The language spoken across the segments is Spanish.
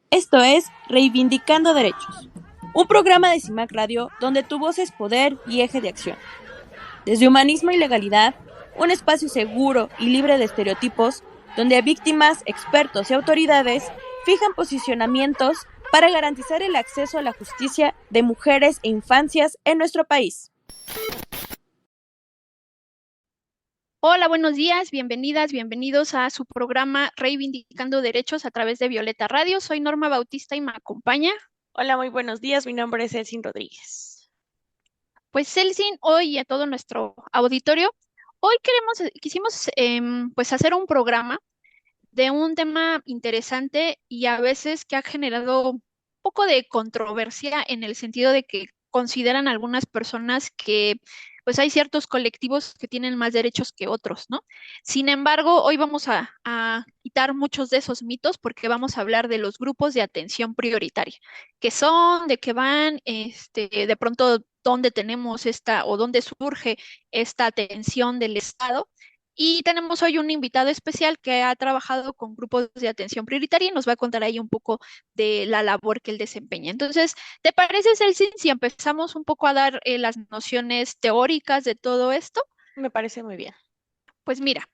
Esto es Reivindicando Derechos, un programa de CIMAC Radio donde tu voz es poder y eje de acción. Desde humanismo y legalidad, un espacio seguro y libre de estereotipos, donde víctimas, expertos y autoridades fijan posicionamientos para garantizar el acceso a la justicia de mujeres e infancias en nuestro país. Hola, buenos días, bienvenidas, bienvenidos a su programa Reivindicando Derechos a través de Violeta Radio. Soy Norma Bautista y me acompaña. Hola, muy buenos días. Mi nombre es Elsin Rodríguez. Pues Celsin, hoy y a todo nuestro auditorio, hoy quisimos pues hacer un programa de un tema interesante y a veces que ha generado un poco de controversia en el sentido de que consideran algunas personas que pues hay ciertos colectivos que tienen más derechos que otros, ¿no? Sin embargo, hoy vamos a quitar muchos de esos mitos porque vamos a hablar de los grupos de atención prioritaria, que son, de qué van, de pronto dónde tenemos esta o dónde surge esta atención del Estado y tenemos hoy un invitado especial que ha trabajado con grupos de atención prioritaria y nos va a contar ahí un poco de la labor que él desempeña. Entonces, ¿te parece, Celsin, si empezamos un poco a dar las nociones teóricas de todo esto? Me parece muy bien. Pues mira,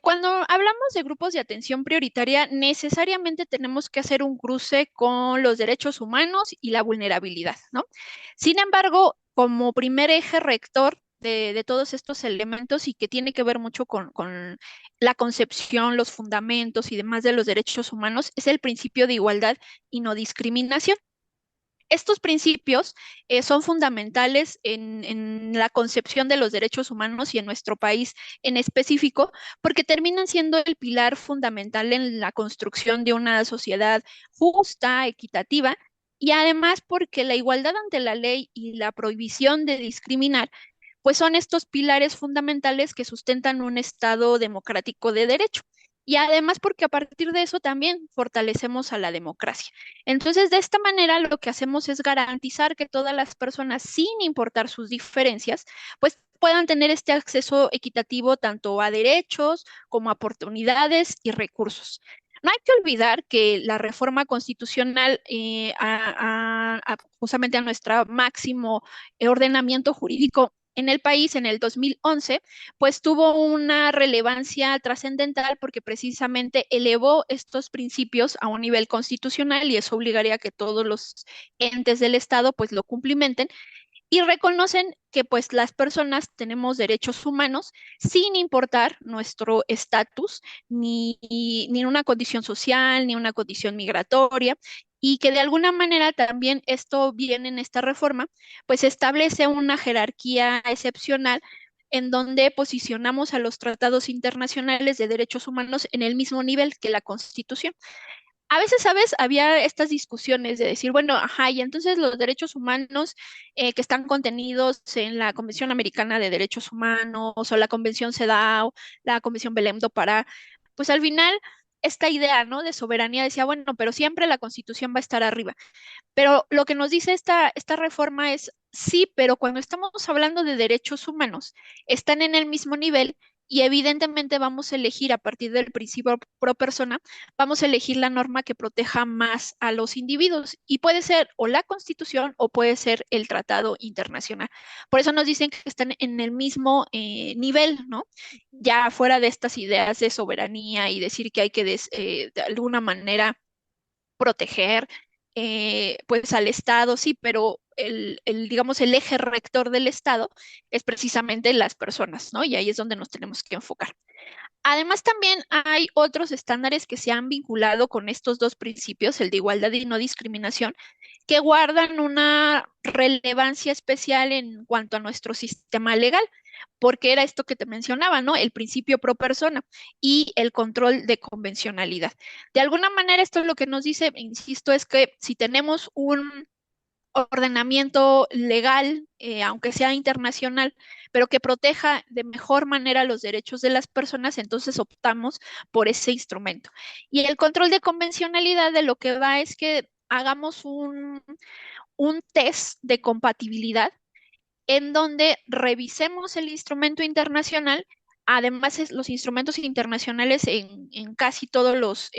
cuando hablamos de grupos de atención prioritaria, necesariamente tenemos que hacer un cruce con los derechos humanos y la vulnerabilidad, ¿no? Sin embargo, como primer eje rector de todos estos elementos y que tiene que ver mucho con la concepción, los fundamentos y demás de los derechos humanos, es el principio de igualdad y no discriminación. Estos principios son fundamentales en la concepción de los derechos humanos y en nuestro país en específico, porque terminan siendo el pilar fundamental en la construcción de una sociedad justa, equitativa, y además porque la igualdad ante la ley y la prohibición de discriminar, pues son estos pilares fundamentales que sustentan un Estado democrático de derecho. Y además porque a partir de eso también fortalecemos a la democracia. Entonces, de esta manera lo que hacemos es garantizar que todas las personas, sin importar sus diferencias, pues puedan tener este acceso equitativo tanto a derechos como a oportunidades y recursos. No hay que olvidar que la reforma constitucional justamente a nuestro máximo ordenamiento jurídico en el país en el 2011, pues tuvo una relevancia trascendental porque precisamente elevó estos principios a un nivel constitucional y eso obligaría a que todos los entes del Estado pues lo cumplimenten y reconocen que pues las personas tenemos derechos humanos sin importar nuestro estatus, ni una condición social, ni una condición migratoria, y que de alguna manera también esto viene en esta reforma, pues establece una jerarquía excepcional en donde posicionamos a los tratados internacionales de derechos humanos en el mismo nivel que la Constitución. A veces, ¿sabes? Había estas discusiones de decir, bueno, ajá, y entonces los derechos humanos que están contenidos en la Convención Americana de Derechos Humanos o la Convención CEDAW, la Convención Belém do Pará, pues al final esta idea, ¿no? De soberanía decía, bueno, pero siempre la Constitución va a estar arriba. Pero lo que nos dice esta reforma es, sí, pero cuando estamos hablando de derechos humanos, están en el mismo nivel y evidentemente vamos a elegir a partir del principio pro persona, vamos a elegir la norma que proteja más a los individuos y puede ser o la Constitución o puede ser el Tratado Internacional. Por eso nos dicen que están en el mismo nivel, ¿no? Ya fuera de estas ideas de soberanía y decir que hay que de alguna manera proteger pues al Estado, sí, pero digamos, el eje rector del Estado es precisamente las personas, ¿no? Y ahí es donde nos tenemos que enfocar. Además, también hay otros estándares que se han vinculado con estos dos principios, el de igualdad y no discriminación, que guardan una relevancia especial en cuanto a nuestro sistema legal, porque era esto que te mencionaba, ¿no? El principio pro persona y el control de convencionalidad. De alguna manera, esto es lo que nos dice, insisto, es que si tenemos un ordenamiento legal, aunque sea internacional, pero que proteja de mejor manera los derechos de las personas, entonces optamos por ese instrumento. Y el control de convencionalidad de lo que va es que hagamos un test de compatibilidad en donde revisemos el instrumento internacional. Además, los instrumentos internacionales en casi todos los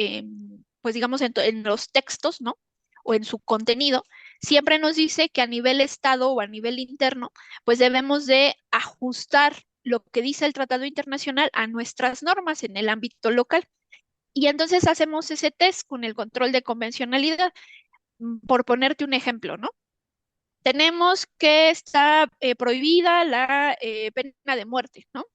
pues digamos, en los textos, ¿no? O en su contenido, siempre nos dice que a nivel Estado o a nivel interno, pues debemos de ajustar lo que dice el tratado internacional a nuestras normas en el ámbito local. Y entonces hacemos ese test con el control de convencionalidad. Por ponerte un ejemplo, ¿no? Tenemos que está prohibida la pena de muerte, ¿no?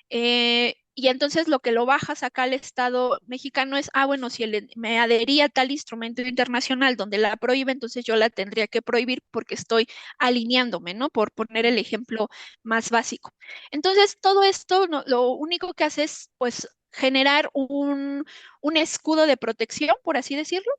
Y entonces lo que lo bajas acá al Estado mexicano es, bueno, si me adhería a tal instrumento internacional donde la prohíbe, entonces yo la tendría que prohibir porque estoy alineándome, ¿no? Por poner el ejemplo más básico. Entonces, todo esto lo único que hace es, pues, generar un escudo de protección, por así decirlo,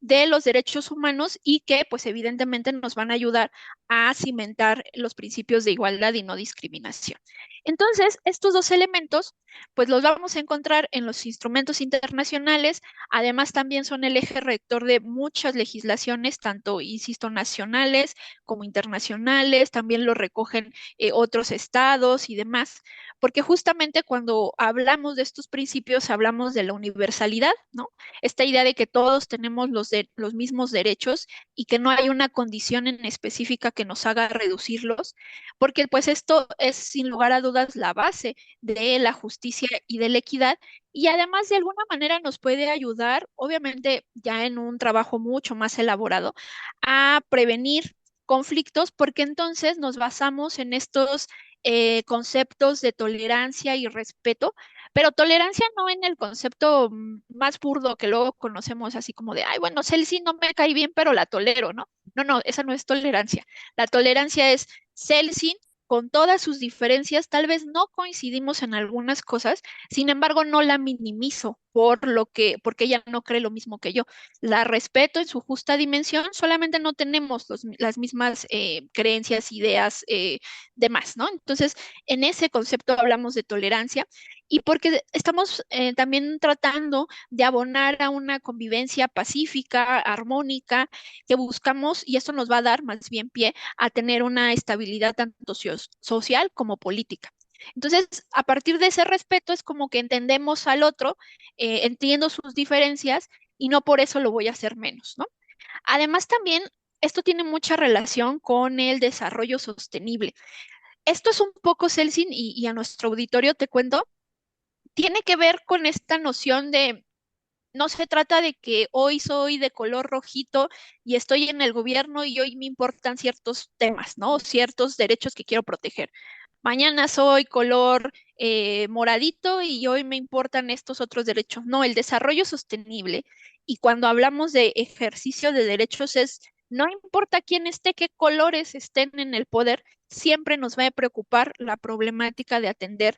de los derechos humanos y que pues evidentemente nos van a ayudar a cimentar los principios de igualdad y no discriminación. Entonces, estos dos elementos pues los vamos a encontrar en los instrumentos internacionales, además también son el eje rector de muchas legislaciones, tanto, insisto, nacionales como internacionales, también lo recogen otros estados y demás, porque justamente cuando hablamos de estos principios hablamos de la universalidad, ¿no? Esta idea de que todos tenemos los mismos derechos y que no hay una condición en específica que nos haga reducirlos, porque pues esto es sin lugar a dudas la base de la justicia y de la equidad y además de alguna manera nos puede ayudar, obviamente ya en un trabajo mucho más elaborado, a prevenir conflictos porque entonces nos basamos en estos conceptos de tolerancia y respeto, pero tolerancia no en el concepto más burdo que luego conocemos, así como de, ay, bueno, Celsi no me cae bien, pero la tolero, ¿no? No, no, esa no es tolerancia. La tolerancia es Celsi con todas sus diferencias, tal vez no coincidimos en algunas cosas, sin embargo, no la minimizo porque ella no cree lo mismo que yo. La respeto en su justa dimensión, solamente no tenemos las mismas creencias, ideas, demás, ¿no? Entonces, en ese concepto hablamos de tolerancia y porque estamos también tratando de abonar a una convivencia pacífica, armónica, que buscamos, y esto nos va a dar más bien pie a tener una estabilidad tanto social como política. Entonces, a partir de ese respeto es como que entendemos al otro, entiendo sus diferencias y no por eso lo voy a hacer menos, ¿no? Además, también esto tiene mucha relación con el desarrollo sostenible. Esto es un poco, Celsin, y a nuestro auditorio te cuento, tiene que ver con esta noción de, no se trata de que hoy soy de color rojito y estoy en el gobierno y hoy me importan ciertos temas, ¿no? Ciertos derechos que quiero proteger. Mañana soy color moradito y hoy me importan estos otros derechos. No, el desarrollo sostenible. Y cuando hablamos de ejercicio de derechos es, no importa quién esté, qué colores estén en el poder, siempre nos va a preocupar la problemática de atender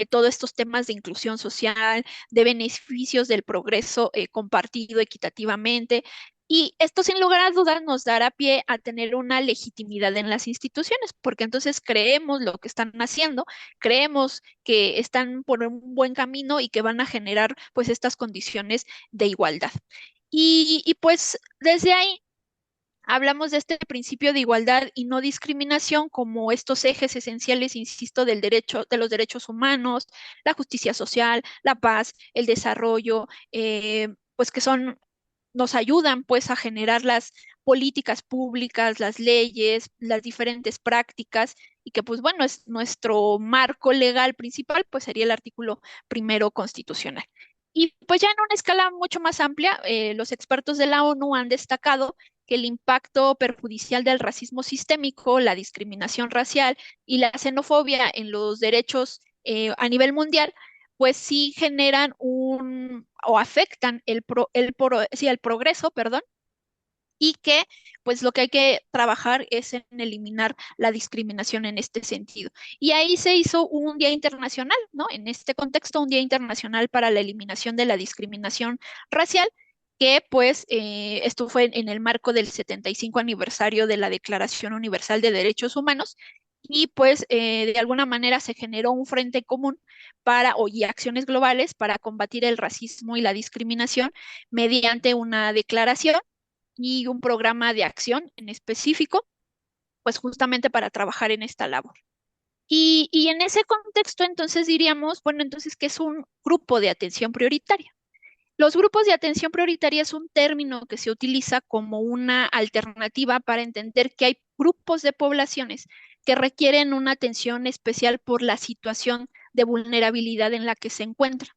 todos estos temas de inclusión social, de beneficios del progreso compartido equitativamente. Y esto sin lugar a dudas nos dará pie a tener una legitimidad en las instituciones, porque entonces creemos lo que están haciendo, creemos que están por un buen camino y que van a generar pues estas condiciones de igualdad. Pues desde ahí hablamos de este principio de igualdad y no discriminación como estos ejes esenciales, insisto, del derecho, de los derechos humanos, la justicia social, la paz, el desarrollo, pues que son nos ayudan pues a generar las políticas públicas, las leyes, las diferentes prácticas y que pues bueno, es nuestro marco legal principal, pues sería el artículo primero constitucional. Y pues ya en una escala mucho más amplia, los expertos de la ONU han destacado que el impacto perjudicial del racismo sistémico, la discriminación racial y la xenofobia en los derechos a nivel mundial pues sí generan o afectan sí, el progreso, perdón, y que pues lo que hay que trabajar es en eliminar la discriminación en este sentido. Y ahí se hizo un día internacional, ¿no? En este contexto, un día internacional para la eliminación de la discriminación racial, que pues esto fue en el marco del 75 aniversario de la Declaración Universal de Derechos Humanos y pues de alguna manera se generó un frente común y acciones globales para combatir el racismo y la discriminación mediante una declaración y un programa de acción en específico, pues justamente para trabajar en esta labor. Y en ese contexto, entonces diríamos, bueno, entonces, ¿qué es un grupo de atención prioritaria? Los grupos de atención prioritaria es un término que se utiliza como una alternativa para entender que hay grupos de poblaciones que requieren una atención especial por la situación de vulnerabilidad en la que se encuentran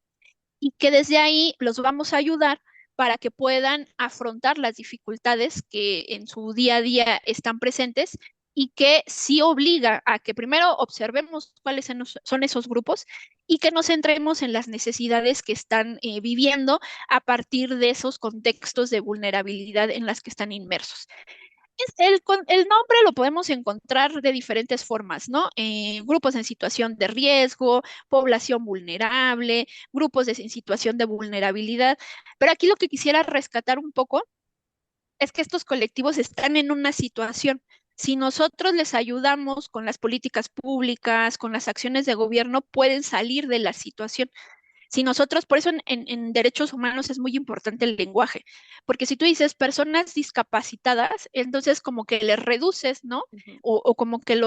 y que desde ahí los vamos a ayudar para que puedan afrontar las dificultades que en su día a día están presentes y que sí obliga a que primero observemos cuáles son esos grupos y que nos centremos en las necesidades que están viviendo a partir de esos contextos de vulnerabilidad en las que están inmersos. El nombre lo podemos encontrar de diferentes formas, ¿no? Grupos en situación de riesgo, población vulnerable, en situación de vulnerabilidad. Pero aquí lo que quisiera rescatar un poco es que estos colectivos están en una situación. Si nosotros les ayudamos con las políticas públicas, con las acciones de gobierno, pueden salir de la situación. Si nosotros, por eso en derechos humanos es muy importante el lenguaje, porque si tú dices personas discapacitadas, entonces como que les reduces, ¿no? Ujú. O como que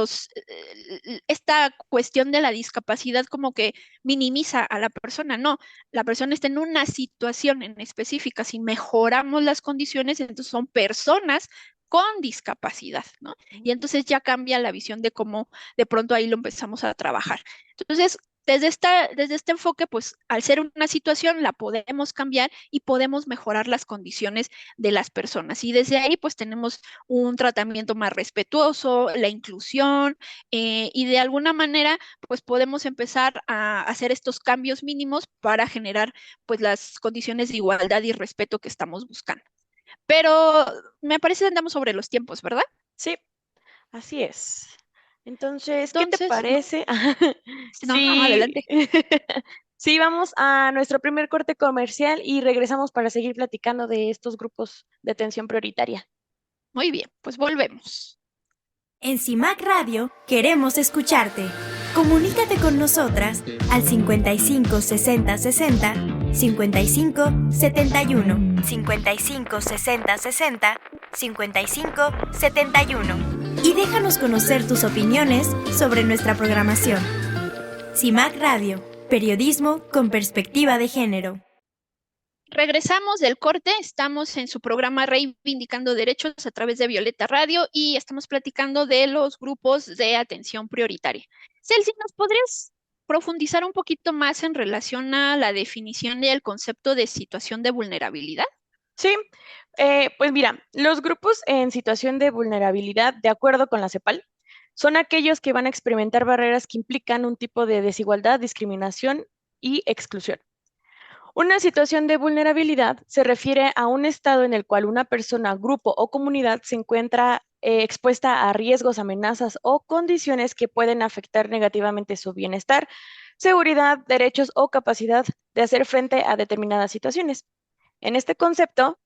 esta cuestión de la discapacidad como que minimiza a la persona, no, la persona está en una situación en específica, si mejoramos las condiciones, entonces son personas con discapacidad, ¿no? Y entonces ya cambia la visión de cómo de pronto ahí lo empezamos a trabajar. Entonces, desde este enfoque, pues al ser una situación la podemos cambiar y podemos mejorar las condiciones de las personas. Y desde ahí, pues tenemos un tratamiento más respetuoso, la inclusión, y de alguna manera, pues podemos empezar a hacer estos cambios mínimos para generar, pues las condiciones de igualdad y respeto que estamos buscando. Pero me parece que andamos sobre los tiempos, ¿verdad? Sí, así es. Entonces, ¿qué te Entonces, no, parece? no, no, Sí, adelante. sí, vamos a nuestro primer corte comercial y regresamos para seguir platicando de estos grupos de atención prioritaria. Muy bien, pues volvemos. En CIMAC Radio queremos escucharte. Comunícate con nosotras al 55 60 60 55 71 55 60 60 55 71 y déjanos conocer tus opiniones sobre nuestra programación. CIMAC Radio, periodismo con perspectiva de género. Regresamos del corte, estamos en su programa Reivindicando Derechos a través de Violeta Radio y estamos platicando de los grupos de atención prioritaria. Celsi, ¿nos podrías profundizar un poquito más en relación a la definición y el concepto de situación de vulnerabilidad? Sí, pues mira, los grupos en situación de vulnerabilidad, de acuerdo con la CEPAL, son aquellos que van a experimentar barreras que implican un tipo de desigualdad, discriminación y exclusión. Una situación de vulnerabilidad se refiere a un estado en el cual una persona, grupo o comunidad se encuentra expuesta a riesgos, amenazas o condiciones que pueden afectar negativamente su bienestar, seguridad, derechos o capacidad de hacer frente a determinadas situaciones. En este concepto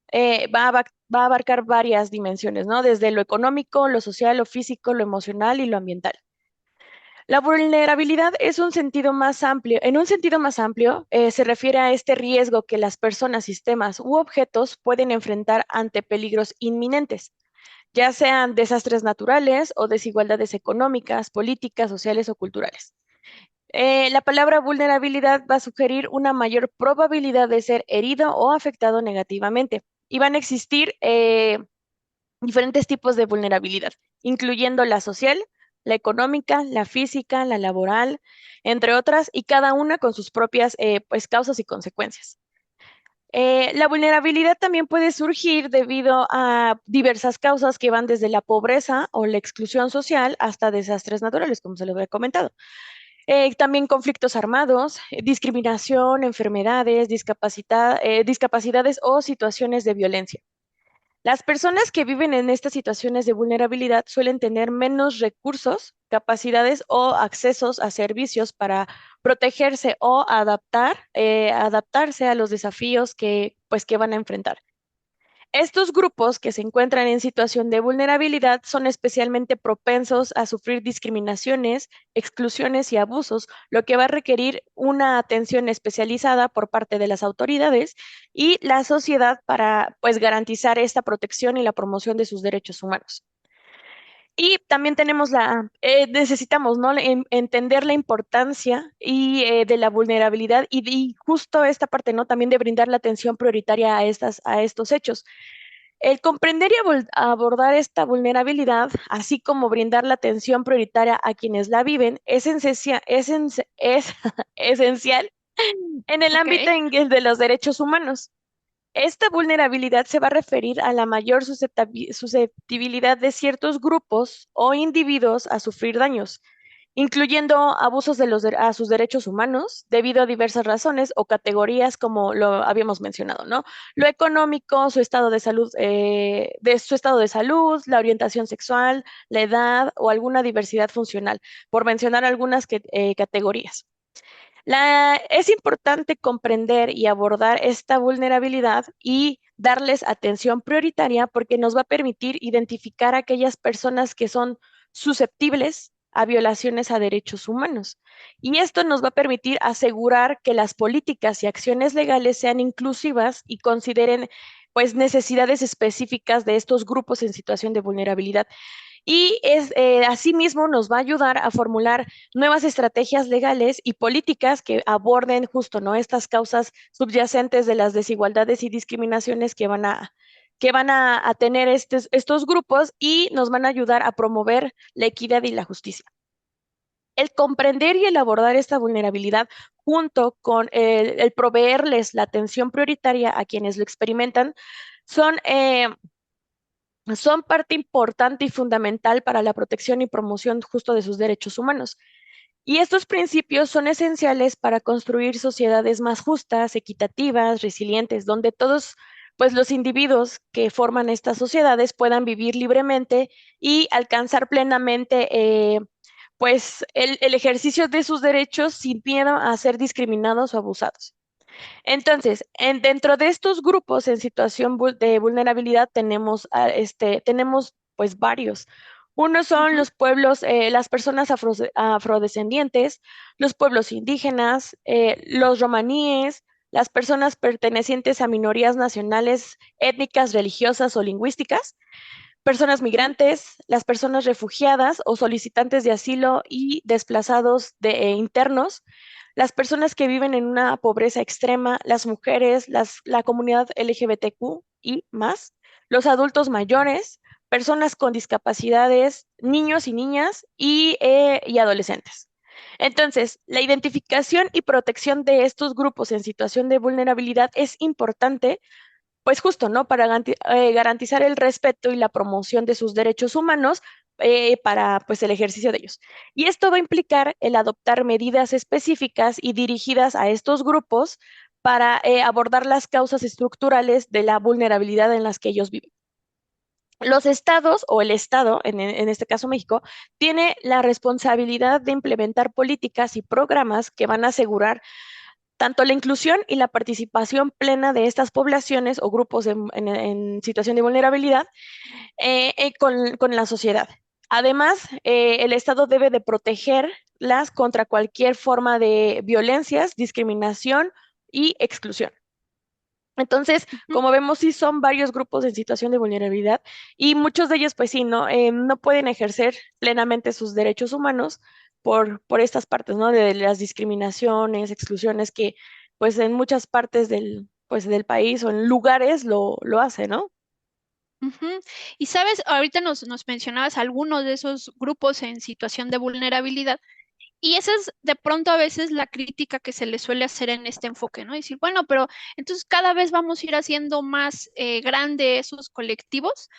va a abarcar varias dimensiones, ¿no? Desde lo económico, lo social, lo físico, lo emocional y lo ambiental. La vulnerabilidad es un sentido más amplio. En un sentido más amplio, se refiere a este riesgo que las personas, sistemas u objetos pueden enfrentar ante peligros inminentes, ya sean desastres naturales o desigualdades económicas, políticas, sociales o culturales. La palabra vulnerabilidad va a sugerir una mayor probabilidad de ser herido o afectado negativamente. Y van a existir diferentes tipos de vulnerabilidad, incluyendo la social, la económica, la física, la laboral, entre otras, y cada una con sus propias pues, causas y consecuencias. La vulnerabilidad también puede surgir debido a diversas causas que van desde la pobreza o la exclusión social hasta desastres naturales, como se les había comentado. También conflictos armados, discriminación, enfermedades, discapacidades o situaciones de violencia. Las personas que viven en estas situaciones de vulnerabilidad suelen tener menos recursos, capacidades o accesos a servicios para protegerse o adaptarse a los desafíos que van a enfrentar. Estos grupos que se encuentran en situación de vulnerabilidad son especialmente propensos a sufrir discriminaciones, exclusiones y abusos, lo que va a requerir una atención especializada por parte de las autoridades y la sociedad para pues garantizar esta protección y la promoción de sus derechos humanos. Y también tenemos necesitamos, ¿no? Entender la importancia de la vulnerabilidad y justo esta parte, ¿no? También de brindar la atención prioritaria a estos hechos. El comprender y abordar esta vulnerabilidad, así como brindar la atención prioritaria a quienes la viven, es esencial en el Ok, ámbito de los derechos humanos. Esta vulnerabilidad se va a referir a la mayor susceptibilidad de ciertos grupos o individuos a sufrir daños, incluyendo abusos a sus derechos humanos debido a diversas razones o categorías como lo habíamos mencionado, ¿no? Lo económico, su estado de salud, la orientación sexual, la edad o alguna diversidad funcional, por mencionar algunas categorías. Es importante comprender y abordar esta vulnerabilidad y darles atención prioritaria porque nos va a permitir identificar a aquellas personas que son susceptibles a violaciones a derechos humanos. Y esto nos va a permitir asegurar que las políticas y acciones legales sean inclusivas y consideren pues necesidades específicas de estos grupos en situación de vulnerabilidad. Y asimismo nos va a ayudar a formular nuevas estrategias legales y políticas que aborden justo, ¿no? Estas causas subyacentes de las desigualdades y discriminaciones que van a tener estos grupos y nos van a ayudar a promover la equidad y la justicia. El comprender y el abordar esta vulnerabilidad junto con el proveerles la atención prioritaria a quienes lo experimentan son son parte importante y fundamental para la protección y promoción justo de sus derechos humanos. Y estos principios son esenciales para construir sociedades más justas, equitativas, resilientes, donde todos, pues los individuos que forman estas sociedades puedan vivir libremente y alcanzar plenamente, pues el ejercicio de sus derechos sin miedo a ser discriminados o abusados. Entonces, dentro de estos grupos en situación de vulnerabilidad tenemos pues varios. Uno son ujú, los pueblos, las personas afrodescendientes, los pueblos indígenas, los romaníes, las personas pertenecientes a minorías nacionales, étnicas, religiosas o lingüísticas, personas ujú, migrantes, las personas refugiadas o solicitantes de asilo y desplazados internos, las personas que viven en una pobreza extrema, las mujeres, la comunidad LGBTQ y más, los adultos mayores, personas con discapacidades, niños y niñas y adolescentes. Entonces, la identificación y protección de estos grupos en situación de vulnerabilidad es importante pues justo, ¿no? Para garantizar el respeto y la promoción de sus derechos humanos para pues el ejercicio de ellos. Y esto va a implicar el adoptar medidas específicas y dirigidas a estos grupos para abordar las causas estructurales de la vulnerabilidad en las que ellos viven. Los estados o el Estado, en este caso México, tiene la responsabilidad de implementar políticas y programas que van a asegurar tanto la inclusión y la participación plena de estas poblaciones o grupos en situación de vulnerabilidad con la sociedad. Además, el Estado debe de protegerlas contra cualquier forma de violencias, discriminación y exclusión. Entonces, ujú. como vemos, sí son varios grupos en situación de vulnerabilidad y muchos de ellos, pues sí, no pueden ejercer plenamente sus derechos humanos por estas partes, ¿no? De las discriminaciones, exclusiones que, pues en muchas partes del país o en lugares lo hace, ¿no? Ujú. Y sabes, ahorita nos mencionabas algunos de esos grupos en situación de vulnerabilidad. Y esa es de pronto a veces la crítica que se le suele hacer en este enfoque, ¿no? Decir, bueno, pero entonces cada vez vamos a ir haciendo más grande esos colectivos,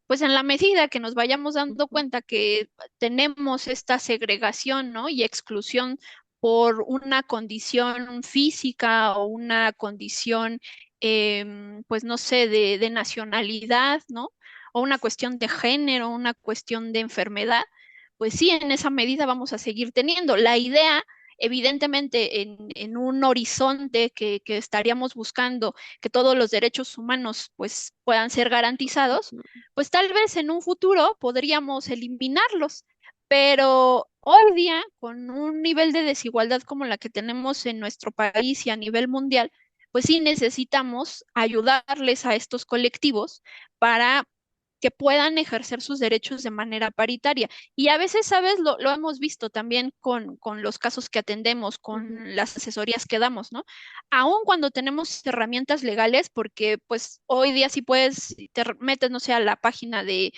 pues en la medida que nos vayamos dando cuenta que tenemos esta segregación, ¿no? Y exclusión por una condición física o una condición, pues no sé, de nacionalidad, ¿no? O una cuestión de género, una cuestión de enfermedad, pues sí, en esa medida vamos a seguir teniendo. La idea, evidentemente, en un horizonte que estaríamos buscando que todos los derechos humanos pues puedan ser garantizados, pues tal vez en un futuro podríamos eliminarlos, pero hoy día, con un nivel de desigualdad como la que tenemos en nuestro país y a nivel mundial, pues sí necesitamos ayudarles a estos colectivos para que puedan ejercer sus derechos de manera paritaria. Y a veces, ¿sabes? Lo hemos visto también con los casos que atendemos, con las asesorías que damos, ¿no? Aun cuando tenemos herramientas legales, porque pues hoy día sí puedes, metes, no sé, a la página de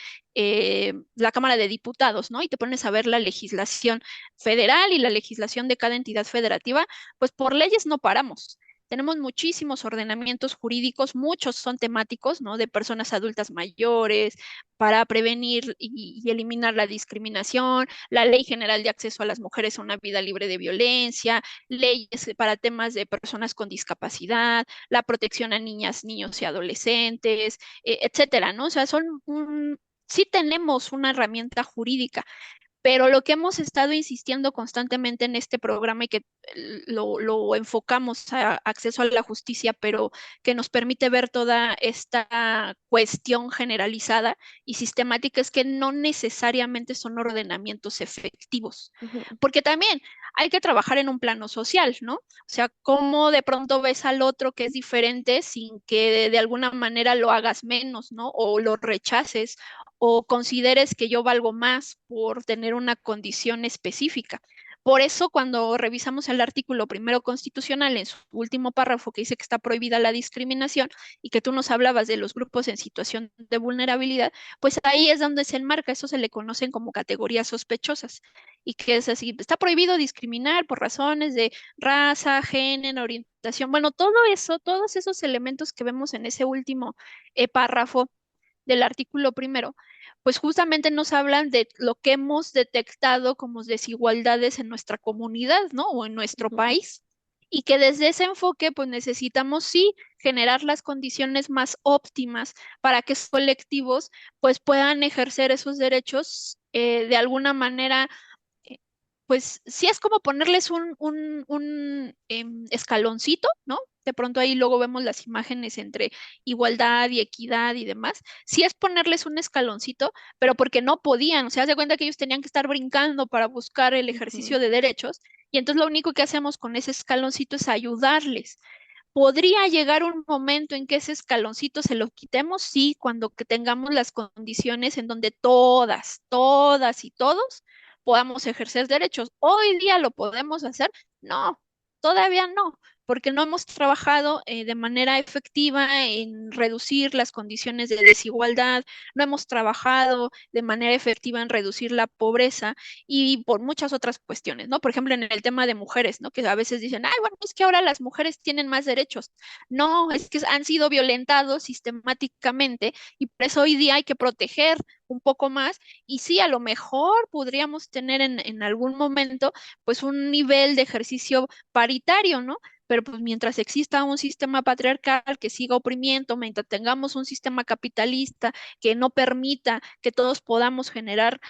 la Cámara de Diputados, ¿no? Y te pones a ver la legislación federal y la legislación de cada entidad federativa, pues por leyes no paramos. Tenemos muchísimos ordenamientos jurídicos, muchos son temáticos, ¿no? De personas adultas mayores, para prevenir y eliminar la discriminación, la Ley General de Acceso a las Mujeres a una Vida Libre de Violencia, leyes para temas de personas con discapacidad, la protección a niñas, niños y adolescentes, etcétera, ¿no? O sea, sí tenemos una herramienta jurídica, pero lo que hemos estado insistiendo constantemente en este programa y que lo enfocamos a acceso a la justicia, pero que nos permite ver toda esta cuestión generalizada y sistemática, es que no necesariamente son ordenamientos efectivos, porque también hay que trabajar en un plano social, ¿no? O sea, cómo de pronto ves al otro que es diferente sin que de alguna manera lo hagas menos, ¿no? O lo rechaces o consideres que yo valgo más por tener una condición específica. Por eso, cuando revisamos el artículo primero constitucional en su último párrafo que dice que está prohibida la discriminación y que tú nos hablabas de los grupos en situación de vulnerabilidad, pues ahí es donde se enmarca, eso se le conocen como categorías sospechosas y que es así, está prohibido discriminar por razones de raza, género, orientación, bueno, todo eso, todos esos elementos que vemos en ese último párrafo del artículo primero, pues justamente nos hablan de lo que hemos detectado como desigualdades en nuestra comunidad, ¿no? O en nuestro país. Y que desde ese enfoque, pues necesitamos sí generar las condiciones más óptimas para que esos colectivos pues puedan ejercer esos derechos de alguna manera pues sí es como ponerles un escaloncito, ¿no? De pronto ahí luego vemos las imágenes entre igualdad y equidad y demás. Sí es ponerles un escaloncito, pero porque no podían, o sea, haz de cuenta que ellos tenían que estar brincando para buscar el ejercicio de derechos, y entonces lo único que hacemos con ese escaloncito es ayudarles. ¿Podría llegar un momento en que ese escaloncito se lo quitemos? Sí, cuando que tengamos las condiciones en donde todas y todos podamos ejercer derechos. ¿Hoy día lo podemos hacer? No, todavía no, porque no hemos trabajado de manera efectiva en reducir las condiciones de desigualdad, no hemos trabajado de manera efectiva en reducir la pobreza y por muchas otras cuestiones, ¿no? Por ejemplo, en el tema de mujeres, ¿no? Que a veces dicen, ay, bueno, es que ahora las mujeres tienen más derechos. No, es que han sido violentados sistemáticamente y por eso hoy día hay que proteger un poco más y sí, a lo mejor podríamos tener en algún momento pues un nivel de ejercicio paritario, ¿no? Pero pues mientras exista un sistema patriarcal que siga oprimiendo, mientras tengamos un sistema capitalista que no permita que todos podamos generar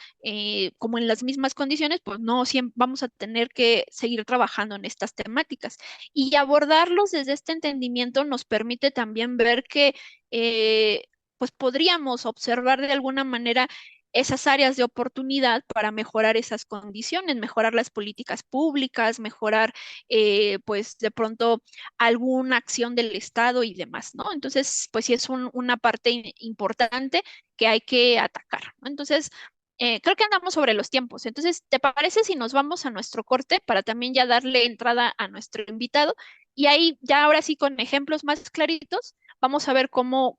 como en las mismas condiciones, pues no, siempre vamos a tener que seguir trabajando en estas temáticas. Y abordarlos desde este entendimiento nos permite también ver que pues podríamos observar de alguna manera esas áreas de oportunidad para mejorar esas condiciones, mejorar las políticas públicas, mejorar pues de pronto alguna acción del Estado y demás, ¿no? Entonces, pues sí es una parte importante que hay que atacar, ¿no? Entonces, creo que andamos sobre los tiempos. Entonces, ¿te parece si nos vamos a nuestro corte para también ya darle entrada a nuestro invitado? Y ahí ya ahora sí con ejemplos más claritos, vamos a ver cómo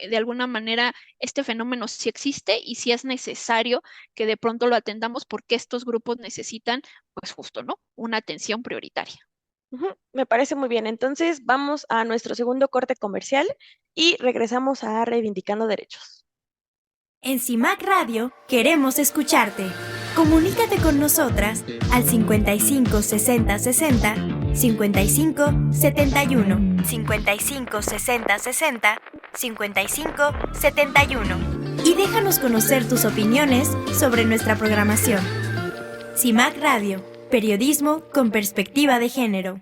de alguna manera este fenómeno sí existe y si es necesario que de pronto lo atendamos porque estos grupos necesitan, pues justo, ¿no? Una atención prioritaria. Me parece muy bien. Entonces vamos a nuestro segundo corte comercial y regresamos a Reivindicando Derechos. En CIMAC Radio queremos escucharte. Comunícate con nosotras al 55 60 60 55 71 55 60 60 55 71 y déjanos conocer tus opiniones sobre nuestra programación. CIMAC Radio, periodismo con perspectiva de género.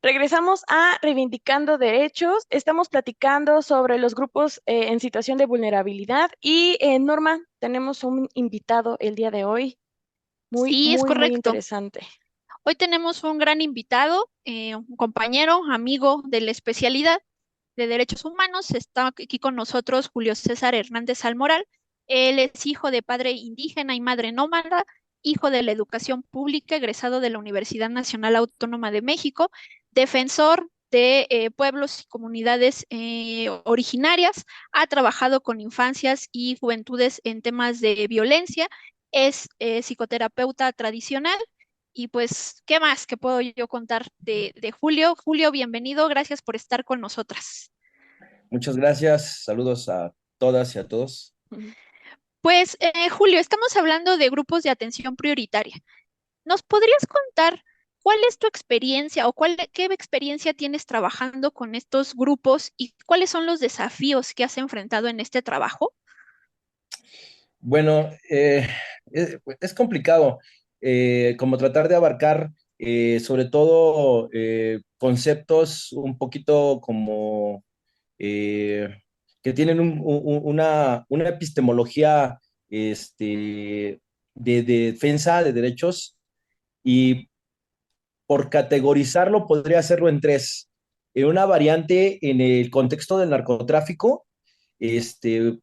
Regresamos a Reivindicando Derechos. Estamos platicando sobre los grupos en situación de vulnerabilidad y Norma, tenemos un invitado el día de hoy Sí, es muy correcto. interesante. Hoy tenemos un gran invitado, un compañero, amigo de la especialidad. de Derechos Humanos. Está aquí con nosotros Julio César Hernández Almoral. Él es hijo de padre indígena y madre nómada, hijo de la educación pública, egresado de la Universidad Nacional Autónoma de México, defensor de pueblos y comunidades originarias, ha trabajado con infancias y juventudes en temas de violencia, es psicoterapeuta tradicional. Y pues, ¿qué más que puedo yo contar de Julio? Julio, bienvenido, gracias por estar con nosotras. Muchas gracias, saludos a todas y a todos. Pues, Julio, estamos hablando de grupos de atención prioritaria. ¿Nos podrías contar cuál es tu experiencia o qué experiencia tienes trabajando con estos grupos y cuáles son los desafíos que has enfrentado en este trabajo? Bueno, es complicado como tratar de abarcar sobre todo conceptos un poquito como eh, que tienen una epistemología de defensa de derechos y por categorizarlo podría hacerlo en tres. En una variante en el contexto del narcotráfico,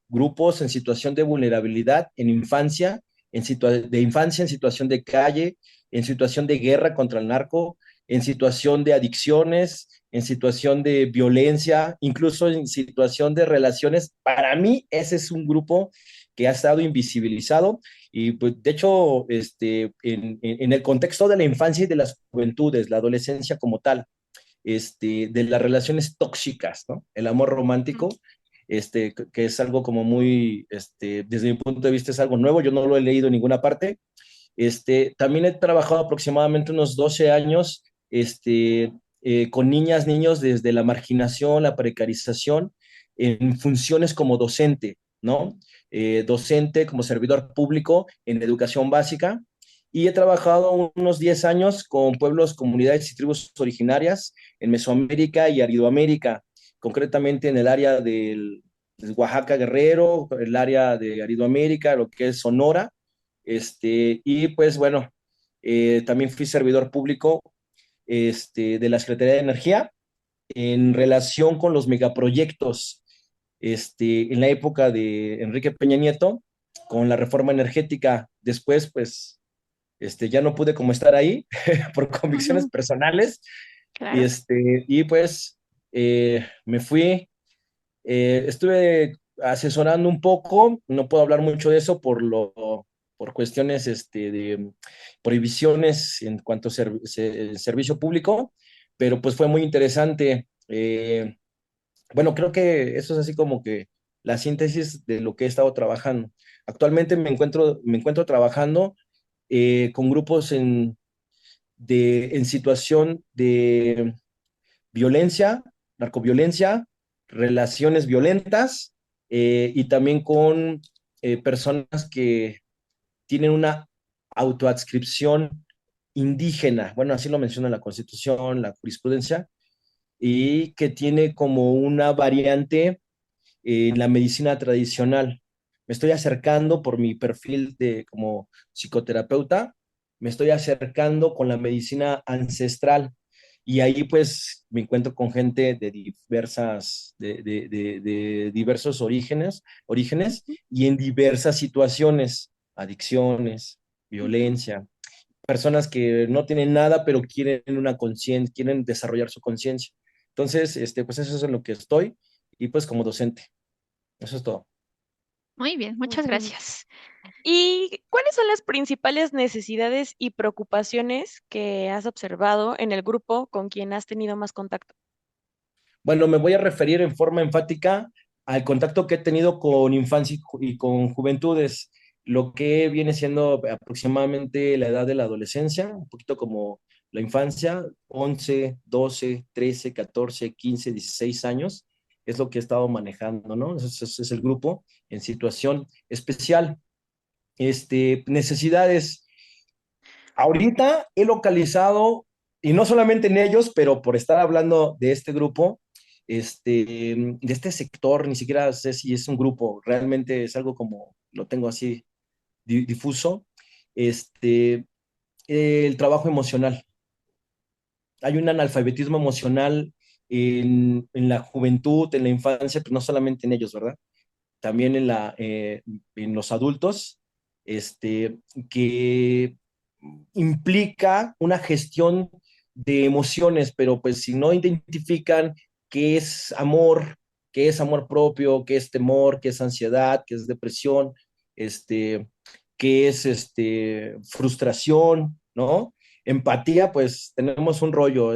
grupos en situación de vulnerabilidad en infancia, de infancia en situación de calle, en situación de guerra contra el narco, en situación de adicciones, en situación de violencia, incluso en situación de relaciones. Para mí, ese es un grupo que ha estado invisibilizado y pues, de hecho, en el contexto de la infancia y de las juventudes, la adolescencia como tal, de las relaciones tóxicas, ¿no? El amor romántico, que es algo como muy, desde mi punto de vista es algo nuevo, yo no lo he leído en ninguna parte. También he trabajado aproximadamente unos 12 años con niñas, niños desde la marginación, la precarización, en funciones como docente, ¿no? Docente como servidor público en educación básica y he trabajado unos 10 años con pueblos, comunidades y tribus originarias en Mesoamérica y Aridoamérica, concretamente en el área de Oaxaca Guerrero, el área de Aridoamérica, lo que es Sonora, y pues bueno, también fui servidor público de la Secretaría de Energía en relación con los megaproyectos en la época de Enrique Peña Nieto, con la reforma energética. Después, pues, ya no pude como estar ahí por convicciones Ujú, personales claro. y pues me fui, estuve asesorando un poco, no puedo hablar mucho de eso por cuestiones de prohibiciones en cuanto a servicio público, pero pues fue muy interesante. Bueno, creo que eso es así como que la síntesis de lo que he estado trabajando. Actualmente me encuentro trabajando con grupos en situación de violencia, narcoviolencia, relaciones violentas y también con personas que tienen una autoadscripción indígena, bueno, así lo menciona la Constitución, la jurisprudencia, y que tiene como una variante en la medicina tradicional. Me estoy acercando por mi perfil de como psicoterapeuta, me estoy acercando con la medicina ancestral y ahí pues me encuentro con gente de diversos orígenes y en diversas situaciones, adicciones, Ujú. violencia, personas que no tienen nada pero quieren una conciencia, quieren desarrollar su conciencia. Entonces, pues eso es en lo que estoy y pues como docente. Eso es todo. Muy bien, muchas Ujú. gracias. ¿Y cuáles son las principales necesidades y preocupaciones que has observado en el grupo con quien has tenido más contacto? Bueno, me voy a referir en forma enfática al contacto que he tenido con infancia y con juventudes, lo que viene siendo aproximadamente la edad de la adolescencia, un poquito como la infancia, 11, 12, 13, 14, 15, 16 años, es lo que he estado manejando, ¿no? Ese es el grupo en situación especial. Necesidades. Ahorita he localizado, y no solamente en ellos, pero por estar hablando de este grupo, de este sector, ni siquiera sé si es un grupo, realmente es algo como, lo tengo así difuso, este, el trabajo emocional. Hay un analfabetismo emocional en la juventud, en la infancia, pues no solamente en ellos, ¿verdad? También en los adultos, este, que implica una gestión de emociones, pero pues si no identifican qué es amor propio, qué es temor, qué es ansiedad, qué es depresión, este, qué es frustración, ¿no? Empatía, pues tenemos un rollo,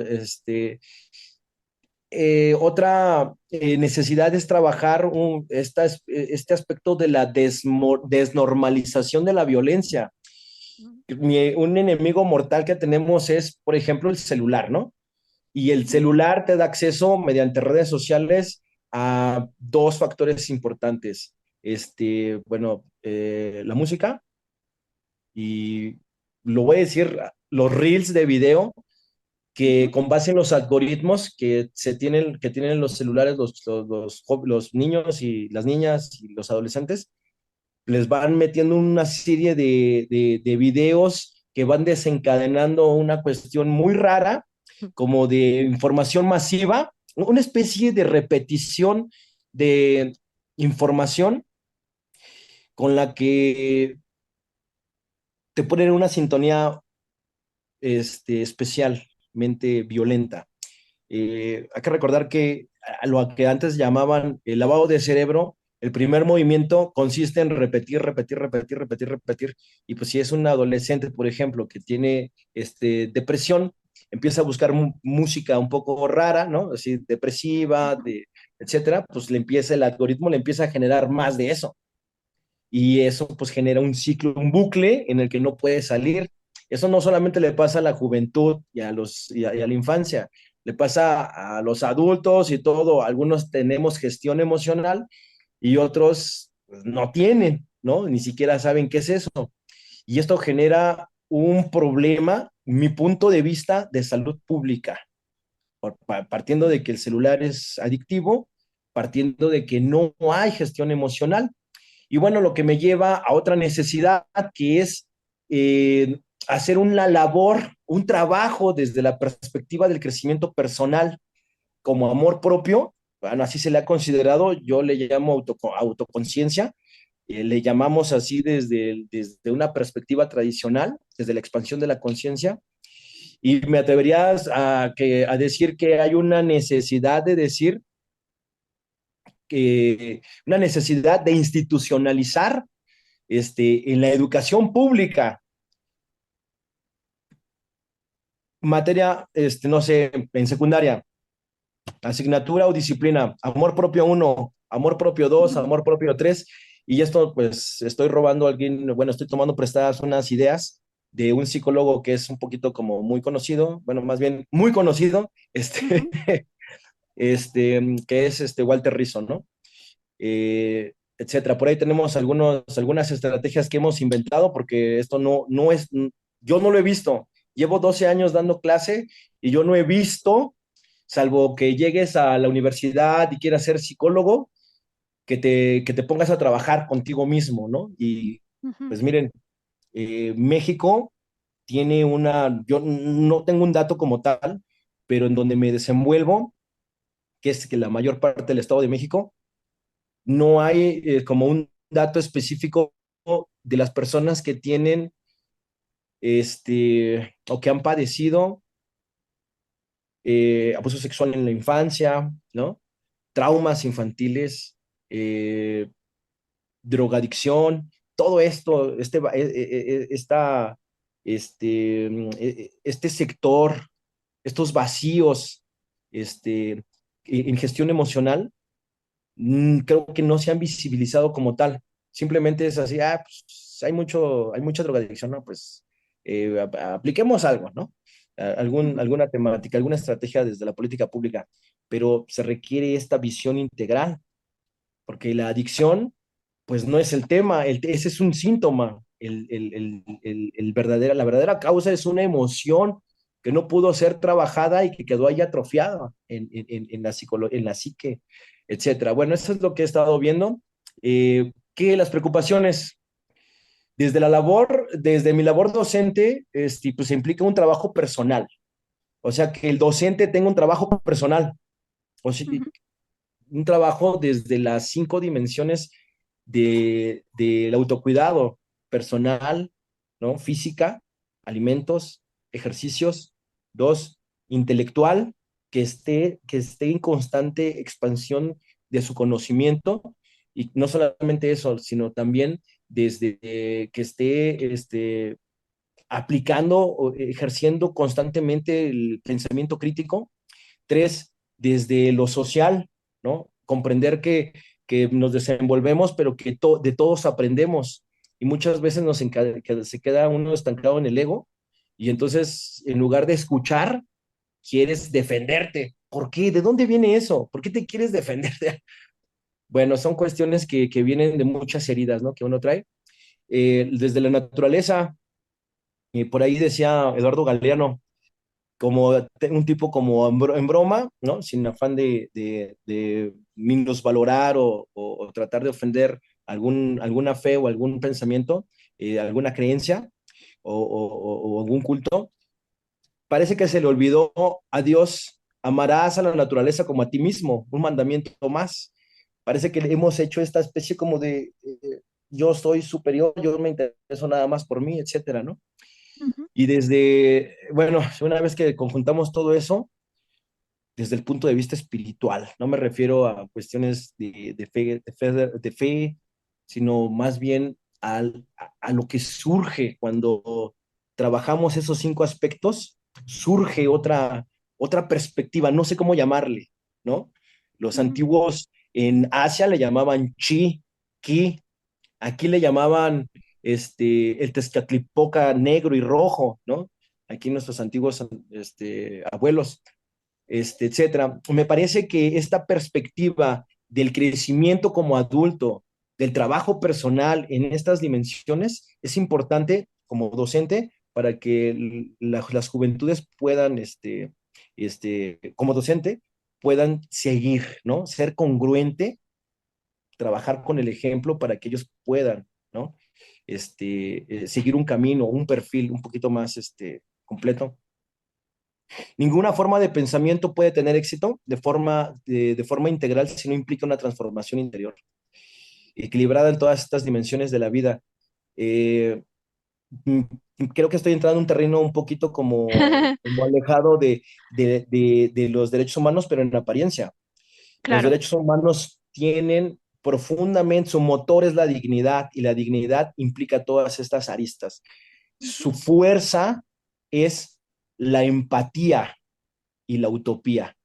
otra necesidad es trabajar este aspecto de la desnormalización de la violencia. Un enemigo mortal que tenemos es, por ejemplo, el celular, ¿no? Y el celular te da acceso mediante redes sociales a dos factores importantes. Bueno, la música y lo voy a decir, los reels de video que con base en los algoritmos que tienen los celulares los niños y las niñas y los adolescentes, les van metiendo una serie de videos que van desencadenando una cuestión muy rara, como de información masiva, una especie de repetición de información con la que te ponen una sintonía especialmente violenta. Hay que recordar que a lo que antes llamaban el lavado de cerebro, el primer movimiento consiste en repetir, repetir, repetir, repetir, repetir. Y pues si es un adolescente, por ejemplo, que tiene depresión, empieza a buscar música un poco rara, ¿no? Así depresiva, etcétera, pues el algoritmo le empieza a generar más de eso. Y eso pues genera un ciclo, un bucle en el que no puede salir. Eso no solamente le pasa a la juventud y a la infancia, le pasa a los adultos y todo. Algunos tenemos gestión emocional y otros pues, no tienen, ¿no? Ni siquiera saben qué es eso. Y esto genera un problema, mi punto de vista, de salud pública, partiendo de que el celular es adictivo, partiendo de que no hay gestión emocional. Y bueno, lo que me lleva a otra necesidad que es hacer una labor, un trabajo desde la perspectiva del crecimiento personal como amor propio. Bueno, así se le ha considerado, yo le llamo autoconciencia, le llamamos así desde una perspectiva tradicional, desde la expansión de la conciencia, y me atreverías a decir que hay una necesidad de decir una necesidad de institucionalizar en la educación pública, materia, no sé, en secundaria, asignatura o disciplina, amor propio 1, amor propio 2, amor propio 3, y esto pues estoy robando a alguien, bueno, estoy tomando prestadas unas ideas de un psicólogo que es un poquito como muy conocido, bueno, más bien muy conocido, que es Walter Rizzo, ¿no? Etcétera. Por ahí tenemos algunas estrategias que hemos inventado porque esto no es, yo no lo he visto. Llevo 12 años dando clase y yo no he visto, salvo que llegues a la universidad y quieras ser psicólogo, que te pongas a trabajar contigo mismo, ¿no? Y pues miren, México tiene yo no tengo un dato como tal, pero en donde me desenvuelvo, que es que la mayor parte del Estado de México, no hay como un dato específico de las personas que tienen o que han padecido abuso sexual en la infancia, ¿no? Traumas infantiles, drogadicción, todo esto, este sector, estos vacíos en gestión emocional, creo que no se han visibilizado como tal. Simplemente es así, pues hay mucha drogadicción, ¿no? Pues apliquemos algo, ¿no? Alguna temática, alguna estrategia desde la política pública, pero se requiere esta visión integral, porque la adicción, pues no es el tema, ese es un síntoma. La verdadera causa es una emoción que no pudo ser trabajada y que quedó ahí atrofiada en la psique, etcétera. Bueno, eso es lo que he estado viendo. Que las preocupaciones desde mi labor docente, pues implica un trabajo personal. O sea, que el docente tenga un trabajo personal, O sea, Ujú, un trabajo desde las 5 dimensiones del autocuidado personal, ¿no? Física, alimentos, ejercicios. Dos, intelectual, que esté en constante expansión de su conocimiento. Y no solamente eso, sino también desde que esté aplicando o ejerciendo constantemente el pensamiento crítico. Tres, desde lo social, ¿no? Comprender que nos desenvolvemos, pero de todos aprendemos. Y muchas veces que se queda uno estancado en el ego. Y entonces, en lugar de escuchar, quieres defenderte. ¿Por qué? ¿De dónde viene eso? ¿Por qué te quieres defenderte? Bueno, son cuestiones que vienen de muchas heridas, ¿no? Que uno trae. Desde la naturaleza, por ahí decía Eduardo Galeano, como un tipo como en broma, ¿no? Sin afán de minusvalorar o tratar de ofender alguna fe o algún pensamiento, alguna creencia o algún culto. Parece que se le olvidó a Dios: amarás a la naturaleza como a ti mismo, un mandamiento más. Parece que hemos hecho esta especie como de yo soy superior, yo me intereso nada más por mí, etcétera, ¿no? ujú. Y bueno, una vez que conjuntamos todo eso, desde el punto de vista espiritual, no me refiero a cuestiones de fe, sino más bien a lo que surge cuando trabajamos esos 5 aspectos. Surge otra perspectiva, no sé cómo llamarle, ¿no? Los Ujú, antiguos en Asia le llamaban chi, ki, aquí le llamaban el Tezcatlipoca negro y rojo, ¿no? Aquí nuestros antiguos abuelos, etcétera. Me parece que esta perspectiva del crecimiento como adulto, del trabajo personal en estas dimensiones, es importante como docente para que las juventudes puedan, como docente, puedan seguir, ¿no? Ser congruente, trabajar con el ejemplo para que ellos puedan, ¿no? Seguir un camino, un perfil un poquito más completo. Ninguna forma de pensamiento puede tener éxito de forma integral si no implica una transformación interior, equilibrada en todas estas dimensiones de la vida. Eh, mm, Creo que estoy entrando en un terreno un poquito como alejado de los derechos humanos, pero en apariencia. Los Claro. derechos humanos tienen profundamente, su motor es la dignidad, y la dignidad implica todas estas aristas. Ujú. Su fuerza es la empatía y la utopía.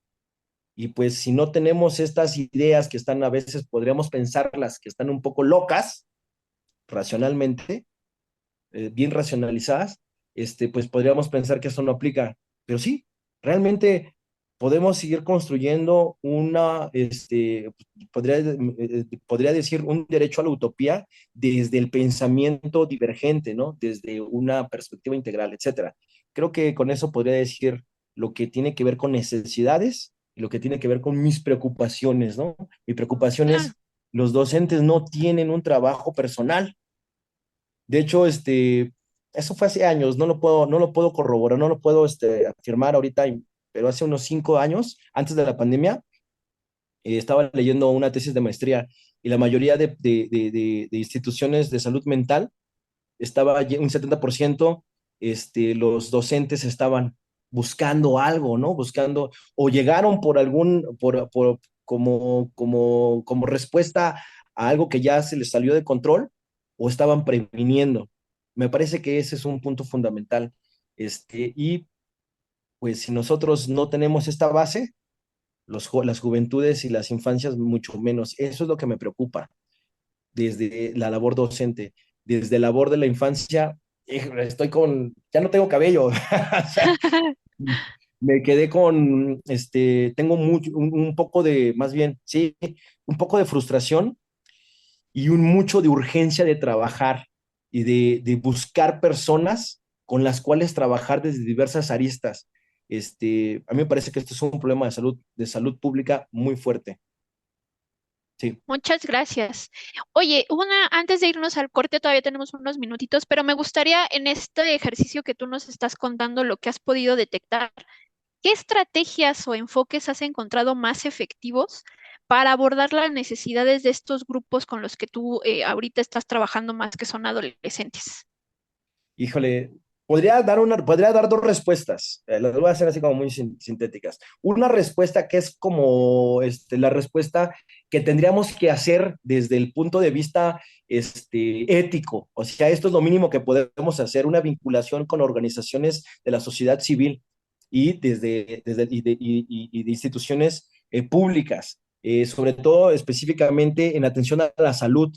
Y pues si no tenemos estas ideas que están, a veces podríamos pensarlas que están un poco locas, racionalmente, bien racionalizadas, pues podríamos pensar que eso no aplica. Pero sí, realmente podemos seguir construyendo podría decir, un derecho a la utopía desde el pensamiento divergente, ¿no? Desde una perspectiva integral, etcétera. Creo que con eso podría decir lo que tiene que ver con necesidades y lo que tiene que ver con mis preocupaciones, ¿no? Mi preocupación Claro. es: los docentes no tienen un trabajo personal. De hecho, eso fue hace años, no lo puedo corroborar, no lo puedo afirmar ahorita, pero hace unos 5 años, antes de la pandemia, estaba leyendo una tesis de maestría, y la mayoría de instituciones de salud mental, un 70%, los docentes estaban buscando algo, ¿no? Buscando, o llegaron como respuesta a algo que ya se les salió de control, o estaban previniendo. Me parece que ese es un punto fundamental. Y pues si nosotros no tenemos esta base, las juventudes y las infancias mucho menos. Eso es lo que me preocupa desde la labor docente. Desde la labor de la infancia, ya no tengo cabello. O sea, me quedé tengo un poco más bien, sí, un poco de frustración y mucho de urgencia de trabajar y de buscar personas con las cuales trabajar desde diversas aristas. A mí me parece que esto es un problema de salud pública muy fuerte. Sí. Muchas gracias. Oye, antes de irnos al corte, todavía tenemos unos minutitos, pero me gustaría en este ejercicio que tú nos estás contando lo que has podido detectar. ¿qué estrategias o enfoques has encontrado más efectivos para abordar las necesidades de estos grupos con los que tú ahorita estás trabajando más, que son adolescentes? Híjole, podría dar dos respuestas. Las voy a hacer así como muy sintéticas. Una respuesta que es como la respuesta que tendríamos que hacer desde el punto de vista ético. O sea, esto es lo mínimo que podemos hacer, una vinculación con organizaciones de la sociedad civil y de instituciones públicas, sobre todo específicamente en atención a la salud,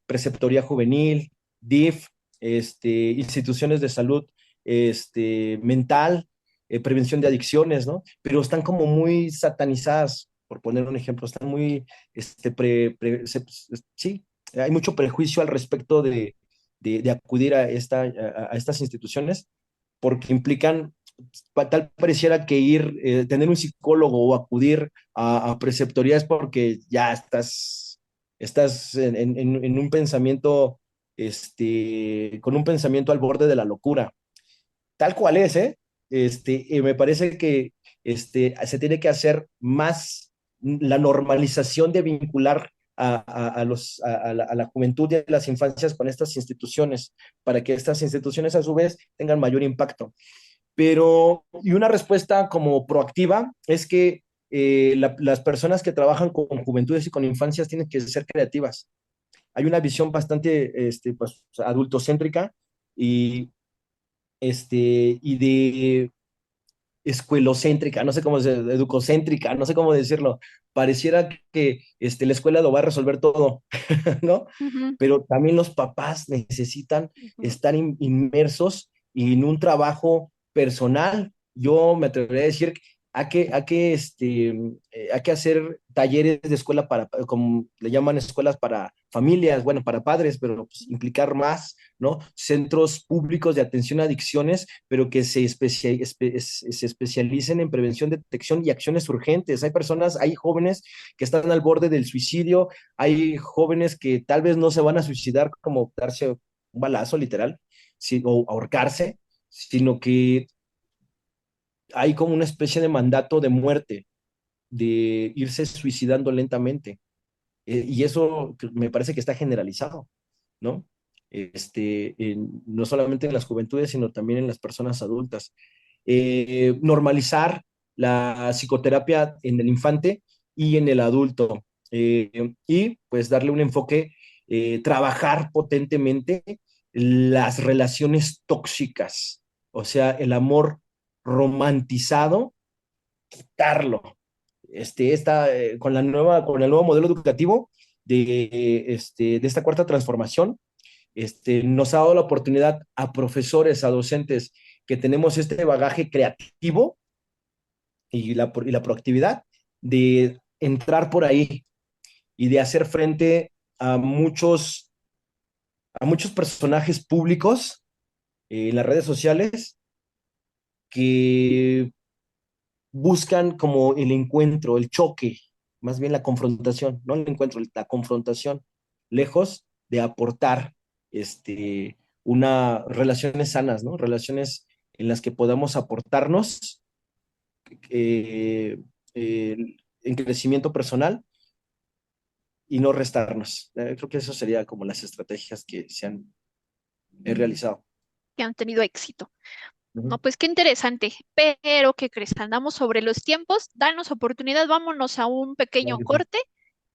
preceptoría juvenil, DIF, instituciones de salud mental, prevención de adicciones, ¿no? Pero están como muy satanizadas, por poner un ejemplo, están muy, sí, hay mucho prejuicio al respecto de acudir a estas instituciones porque implican, tal pareciera que tener un psicólogo o acudir a preceptoría es porque ya estás en un pensamiento, con un pensamiento al borde de la locura. Tal cual es, ¿eh? Me parece que se tiene que hacer más la normalización de vincular a la juventud y a las infancias con estas instituciones, para que estas instituciones a su vez tengan mayor impacto. Pero, y una respuesta como proactiva es que las personas que trabajan con juventudes y con infancias tienen que ser creativas. Hay una visión bastante pues, adultocéntrica y, y de escuelocéntrica, no sé cómo decirlo, educocéntrica, no sé cómo decirlo. Pareciera que la escuela lo va a resolver todo, ¿no? Ujú, Pero también los papás necesitan ujú. estar inmersos en un trabajo personal. Yo me atrevería a decir hay que hacer talleres de escuela para, como le llaman, escuelas para familias, bueno, para padres, pero pues, implicar más, ¿no? Centros públicos de atención a adicciones, pero que se especialicen en prevención, detección y acciones urgentes. Hay jóvenes que están al borde del suicidio, hay jóvenes que tal vez no se van a suicidar como darse un balazo literal, o ahorcarse, sino que hay como una especie de mandato de muerte, de irse suicidando lentamente. Y eso me parece que está generalizado, ¿no? No solamente en las juventudes, sino también en las personas adultas. Normalizar la psicoterapia en el infante y en el adulto. Y pues darle un enfoque, trabajar potentemente las relaciones tóxicas, o sea, el amor romantizado, quitarlo. Con el nuevo modelo educativo de esta cuarta transformación, nos ha dado la oportunidad a profesores, a docentes, que tenemos este bagaje creativo y la proactividad de entrar por ahí y de hacer frente a muchos personajes públicos en las redes sociales que buscan como el encuentro, el choque, más bien la confrontación, no el encuentro, la confrontación, lejos de aportar relaciones sanas, ¿no? Relaciones en las que podamos aportarnos eh, eh, en crecimiento personal y no restarnos. Creo que eso sería como las estrategias que he realizado. Que han tenido éxito. No, Ujú. pues qué interesante, pero ¿qué crees? Andamos sobre los tiempos, danos oportunidad, vámonos a un Claro pequeño que sí. corte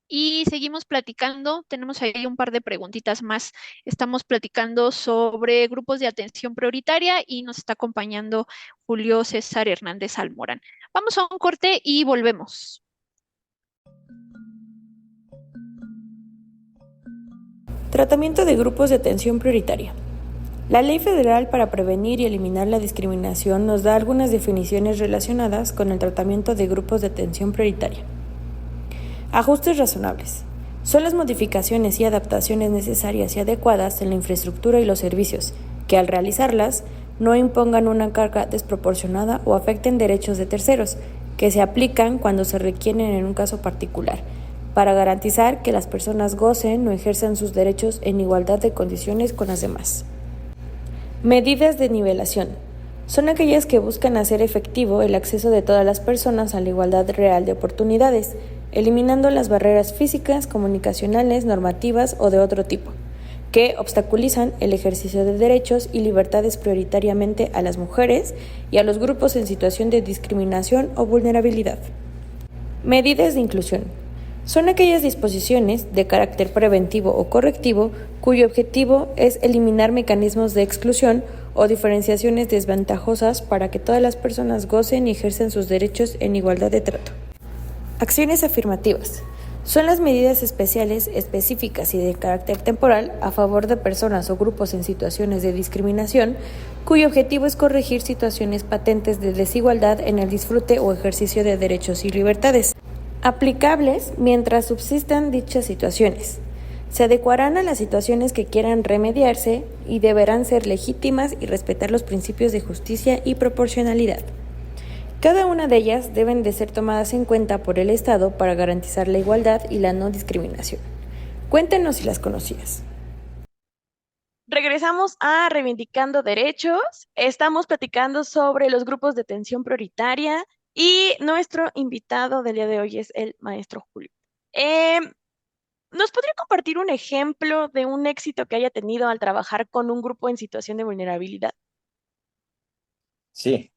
y seguimos platicando. Tenemos ahí un par de preguntitas más. Estamos platicando sobre grupos de atención prioritaria y nos está acompañando Julio César Hernández Almorán. Vamos a un corte y volvemos. Tratamiento de grupos de atención prioritaria. La Ley Federal para Prevenir y Eliminar la Discriminación nos da algunas definiciones relacionadas con el tratamiento de grupos de atención prioritaria. Ajustes razonables. Son las modificaciones y adaptaciones necesarias y adecuadas en la infraestructura y los servicios, que al realizarlas no impongan una carga desproporcionada o afecten derechos de terceros, que se aplican cuando se requieren en un caso particular, para garantizar que las personas gocen o ejerzan sus derechos en igualdad de condiciones con las demás. Medidas de nivelación. Son aquellas que buscan hacer efectivo el acceso de todas las personas a la igualdad real de oportunidades, eliminando las barreras físicas, comunicacionales, normativas o de otro tipo, que obstaculizan el ejercicio de derechos y libertades prioritariamente a las mujeres y a los grupos en situación de discriminación o vulnerabilidad. Medidas de inclusión. Son aquellas disposiciones de carácter preventivo o correctivo cuyo objetivo es eliminar mecanismos de exclusión o diferenciaciones desventajosas para que todas las personas gocen y ejerzan sus derechos en igualdad de trato. Acciones afirmativas. Son las medidas especiales, específicas y de carácter temporal a favor de personas o grupos en situaciones de discriminación, cuyo objetivo es corregir situaciones patentes de desigualdad en el disfrute o ejercicio de derechos y libertades, aplicables mientras subsistan dichas situaciones. Se adecuarán a las situaciones que quieran remediarse y deberán ser legítimas y respetar los principios de justicia y proporcionalidad. Cada una de ellas deben de ser tomadas en cuenta por el Estado para garantizar la igualdad y la no discriminación. Cuéntenos si las conocías. Regresamos a Reivindicando Derechos. Estamos platicando sobre los grupos de atención prioritaria y nuestro invitado del día de hoy es el maestro Julio. ¿Nos podría compartir un ejemplo de un éxito que haya tenido al trabajar con un grupo en situación de vulnerabilidad? Sí.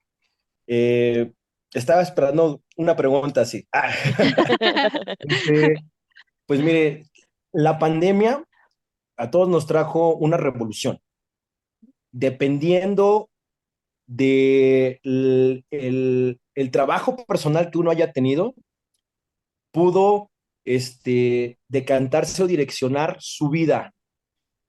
Estaba esperando una pregunta así. Este, pues mire, la pandemia a todos nos trajo una revolución. Dependiendo de el trabajo personal que uno haya tenido, pudo decantarse o direccionar su vida,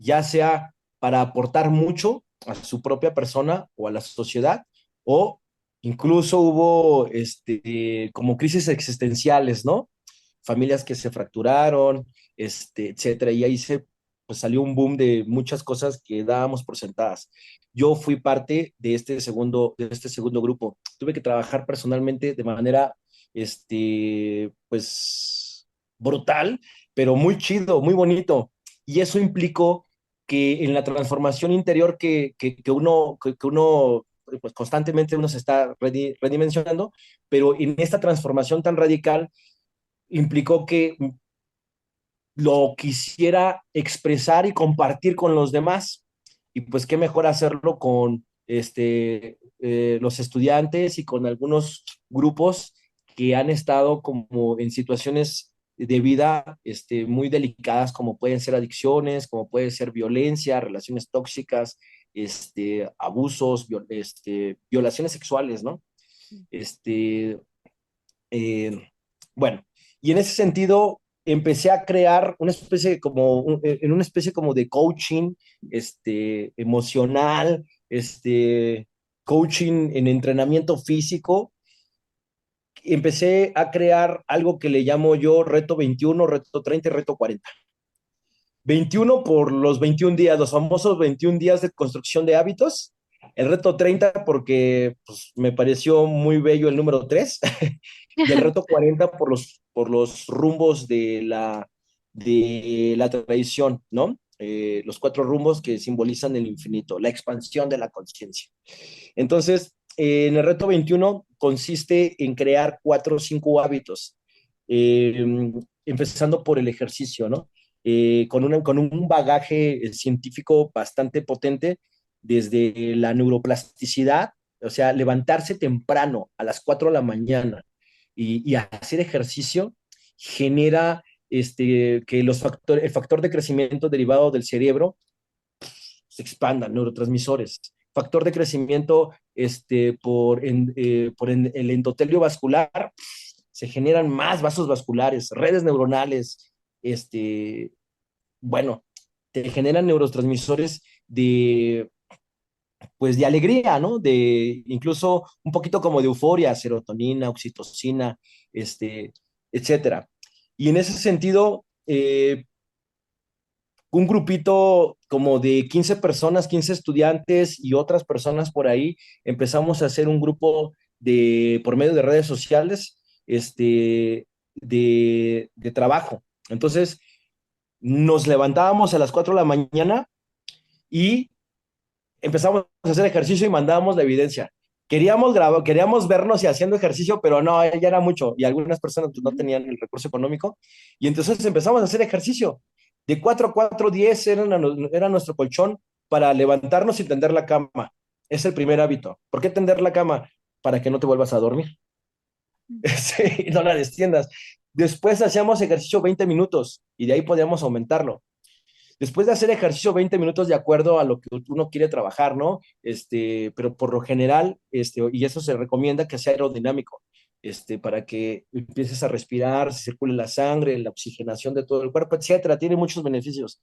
ya sea para aportar mucho a su propia persona o a la sociedad, o incluso hubo como crisis existenciales, ¿no? Familias que se fracturaron, etcétera, y ahí pues salió un boom de muchas cosas que dábamos por sentadas. Yo fui parte de este segundo grupo. Tuve que trabajar personalmente de manera, pues, brutal, pero muy chido, muy bonito. Y eso implicó que en la transformación interior que uno pues constantemente uno se está redimensionando, pero en esta transformación tan radical implicó que lo quisiera expresar y compartir con los demás. Y pues qué mejor hacerlo con los estudiantes y con algunos grupos que han estado como en situaciones de vida muy delicadas, como pueden ser adicciones, como puede ser violencia, relaciones tóxicas, abusos, violaciones sexuales, ¿no? Este, eh, bueno, y en ese sentido empecé a crear una especie en una especie como de coaching, emocional, coaching en entrenamiento físico. Empecé a crear algo que le llamo yo reto 21, reto 30 y reto 40. 21 por los 21 días, los famosos 21 días de construcción de hábitos. El reto 30 porque pues, me pareció muy bello el número 3. Y el reto 40 por los rumbos de la tradición, ¿no? Los 4 rumbos que simbolizan el infinito, la expansión de la conciencia. Entonces, en el reto 21 consiste en crear 4 o 5 hábitos, empezando por el ejercicio, ¿no? Con un bagaje científico bastante potente desde la neuroplasticidad, o sea, levantarse temprano a las 4 de la mañana y hacer ejercicio genera que el factor de crecimiento derivado del cerebro se expandan, neurotransmisores. Factor de crecimiento por el endotelio vascular, se generan más vasos vasculares, redes neuronales, bueno, te generan neurotransmisores pues de alegría, ¿no? De incluso un poquito como de euforia, serotonina, oxitocina, etcétera. Y en ese sentido, un grupito como de 15 personas, 15 estudiantes y otras personas por ahí, empezamos a hacer un grupo por medio de redes sociales, de trabajo. Entonces, nos levantábamos a las 4 de la mañana y empezamos a hacer ejercicio y mandábamos la evidencia. queríamos vernos y haciendo ejercicio, pero no, ya era mucho y algunas personas pues, no tenían el recurso económico y entonces empezamos a hacer ejercicio. De 4 a 4, 10 era nuestro colchón para levantarnos y tender la cama. Es el primer hábito. ¿Por qué tender la cama? Para que no te vuelvas a dormir. Sí, no la extiendas. Después hacíamos ejercicio 20 minutos y de ahí podíamos aumentarlo. Después de hacer ejercicio 20 minutos de acuerdo a lo que uno quiere trabajar, ¿no? Pero por lo general, y eso se recomienda que sea aerodinámico, para que empieces a respirar, se circule la sangre, la oxigenación de todo el cuerpo, etcétera. Tiene muchos beneficios.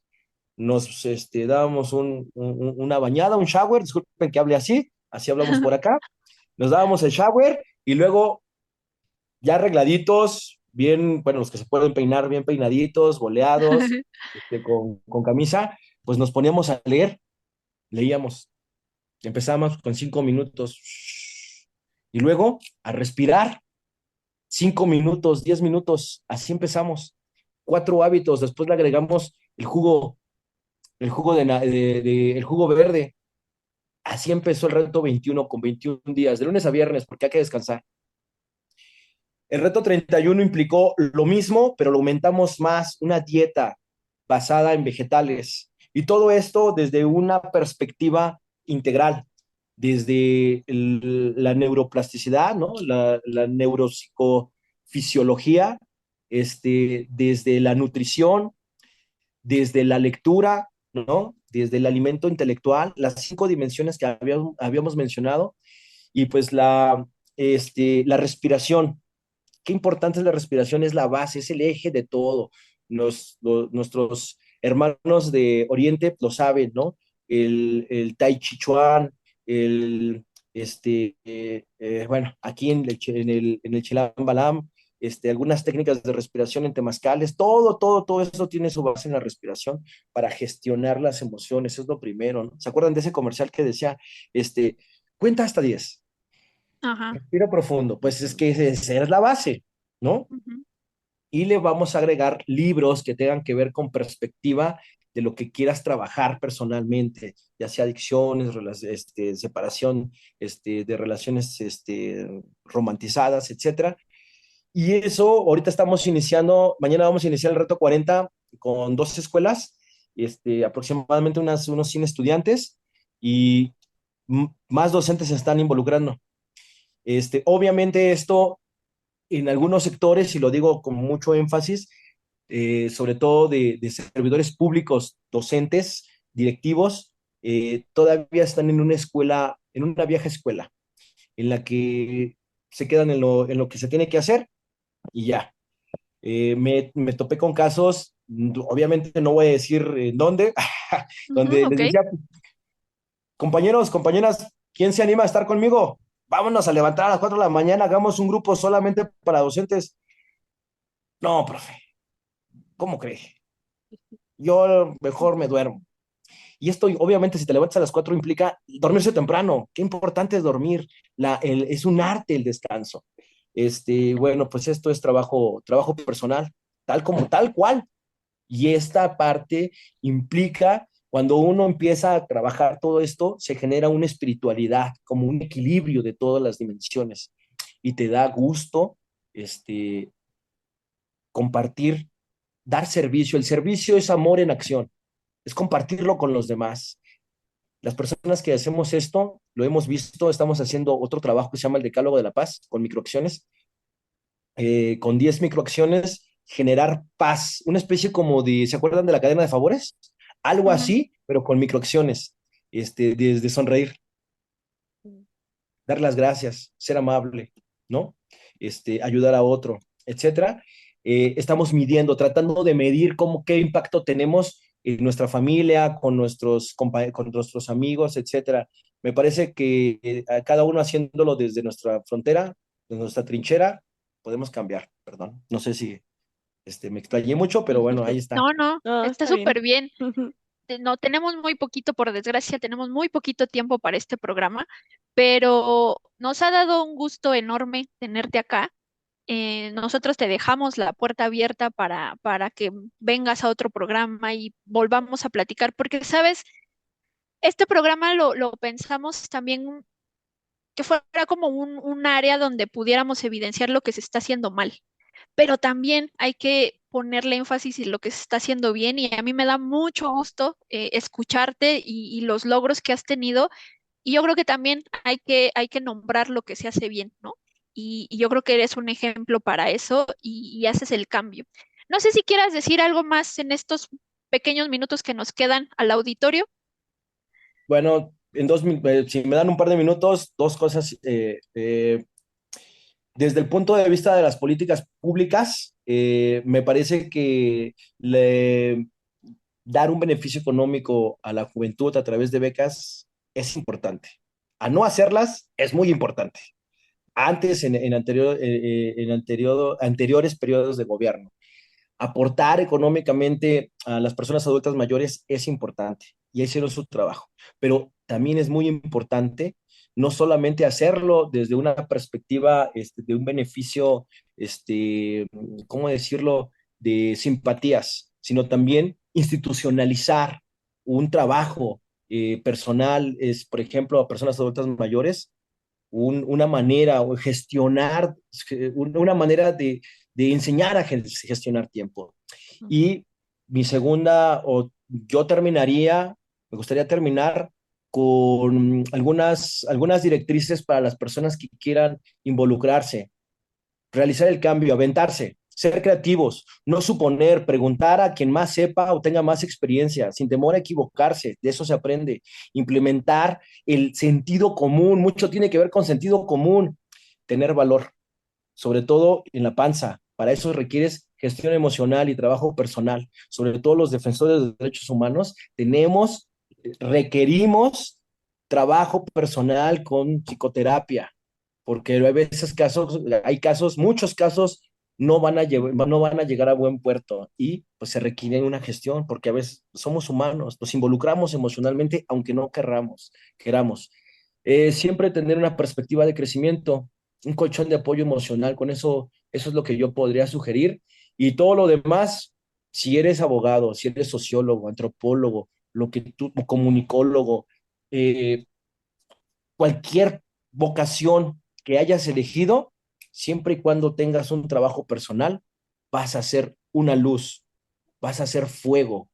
Nos dábamos una bañada, un shower, disculpen que hable así hablamos por acá. Nos dábamos el shower y luego ya arregladitos, bien, bueno, los que se pueden peinar bien peinaditos, boleados, con camisa, pues nos poníamos a leer, leíamos, empezábamos con 5 minutos y luego a respirar, 5 minutos, 10 minutos, así empezamos. 4 hábitos, después le agregamos el jugo verde. Así empezó el reto 21 con 21 días, de lunes a viernes, porque hay que descansar. El reto 31 implicó lo mismo, pero lo aumentamos más, una dieta basada en vegetales. Y todo esto desde una perspectiva integral, desde la neuroplasticidad, ¿no? La neuropsicofisiología, desde la nutrición, desde la lectura, ¿no? Desde el alimento intelectual, las 5 dimensiones que habíamos mencionado, y pues la respiración. Qué importante es la respiración, es la base, es el eje de todo. Nuestros hermanos de Oriente lo saben, ¿no? El Tai Chi Chuan, el, bueno, aquí en el Chilam Balam, algunas técnicas de respiración en temazcales, todo eso tiene su base en la respiración para gestionar las emociones, es lo primero, ¿no? ¿Se acuerdan de ese comercial que decía, cuenta hasta 10? Ajá. Respira profundo, pues es que esa es la base, ¿no? Ujú. Y le vamos a agregar libros que tengan que ver con perspectiva de lo que quieras trabajar personalmente, ya sea adicciones, separación, de relaciones, romantizadas, etcétera. Y eso, ahorita estamos iniciando, mañana vamos a iniciar el reto 40 con 2 escuelas, aproximadamente unos 100 estudiantes y más docentes se están involucrando. Obviamente esto en algunos sectores, y lo digo con mucho énfasis, sobre todo de servidores públicos, docentes, directivos, todavía están en una escuela, en una vieja escuela, en la que se quedan en lo que se tiene que hacer y ya. Me topé con casos, obviamente no voy a decir en dónde, donde Ujú, les ok. decía, compañeros, compañeras, ¿quién se anima a estar conmigo? Vámonos a levantar a las 4 de la mañana, hagamos un grupo solamente para docentes. No, profe, ¿cómo cree? Yo mejor me duermo. Y esto, obviamente, si te levantas a las 4 implica dormirse temprano. Qué importante es dormir. Es un arte el descanso. Bueno, pues esto es trabajo personal, tal cual. Y esta parte implica, cuando uno empieza a trabajar todo esto, se genera una espiritualidad, como un equilibrio de todas las dimensiones. Y te da gusto, compartir, dar servicio. El servicio es amor en acción, es compartirlo con los demás. Las personas que hacemos esto, lo hemos visto, estamos haciendo otro trabajo que se llama el Decálogo de la Paz, con microacciones. Con 10 microacciones, generar paz, una especie como de, ¿se acuerdan de la cadena de favores? Algo Ujú. así, pero con microacciones, desde sonreír, dar las gracias, ser amable, ¿no? Ayudar a otro, etcétera. Estamos midiendo, tratando de medir qué impacto tenemos en nuestra familia, con nuestros amigos, etcétera. Me parece que a cada uno haciéndolo desde nuestra frontera, desde nuestra trinchera, podemos cambiar, perdón. No sé si me explayé mucho, pero bueno, ahí está. No, no, No, está está bien. súper bien. No, tenemos muy poquito, por desgracia, tenemos muy poquito tiempo para este programa, pero nos ha dado un gusto enorme tenerte acá. Nosotros te dejamos la puerta abierta para que vengas a otro programa y volvamos a platicar, porque, sabes, este programa lo pensamos también que fuera como un área donde pudiéramos evidenciar lo que se está haciendo mal, pero también hay que ponerle énfasis en lo que se está haciendo bien y a mí me da mucho gusto escucharte y los logros que has tenido y yo creo que también hay que nombrar lo que se hace bien, ¿no? Y yo creo que eres un ejemplo para eso y haces el cambio. No sé si quieras decir algo más en estos pequeños minutos que nos quedan al auditorio. Bueno, si me dan un par de minutos, dos cosas. Desde el punto de vista de las políticas públicas, me parece que dar un beneficio económico a la juventud a través de becas es importante. A no hacerlas es muy importante. Antes, anteriores periodos de gobierno, aportar económicamente a las personas adultas mayores es importante y hicieron su trabajo, pero también es muy importante no solamente hacerlo desde una perspectiva de un beneficio, ¿cómo decirlo?, de simpatías, sino también institucionalizar un trabajo personal, por ejemplo, a personas adultas mayores, una manera o gestionar, una manera de enseñar a gestionar tiempo. Y mi segunda, o yo terminaría, me gustaría terminar con algunas directrices para las personas que quieran involucrarse, realizar el cambio, aventarse, ser creativos, no suponer, preguntar a quien más sepa o tenga más experiencia, sin temor a equivocarse, de eso se aprende, implementar el sentido común, mucho tiene que ver con sentido común, tener valor, sobre todo en la panza. Para eso requieres gestión emocional y trabajo personal. Sobre todo los defensores de derechos humanos requerimos trabajo personal con psicoterapia, porque hay casos, muchos casos no van a llegar a buen puerto y pues se requiere una gestión, porque a veces somos humanos, nos involucramos emocionalmente aunque no queramos. Siempre tener una perspectiva de crecimiento, un colchón de apoyo emocional, con eso es lo que yo podría sugerir. Y todo lo demás, si eres abogado, si eres sociólogo, antropólogo, comunicólogo, eh, cualquier vocación que hayas elegido, siempre y cuando tengas un trabajo personal, vas a ser una luz, vas a ser fuego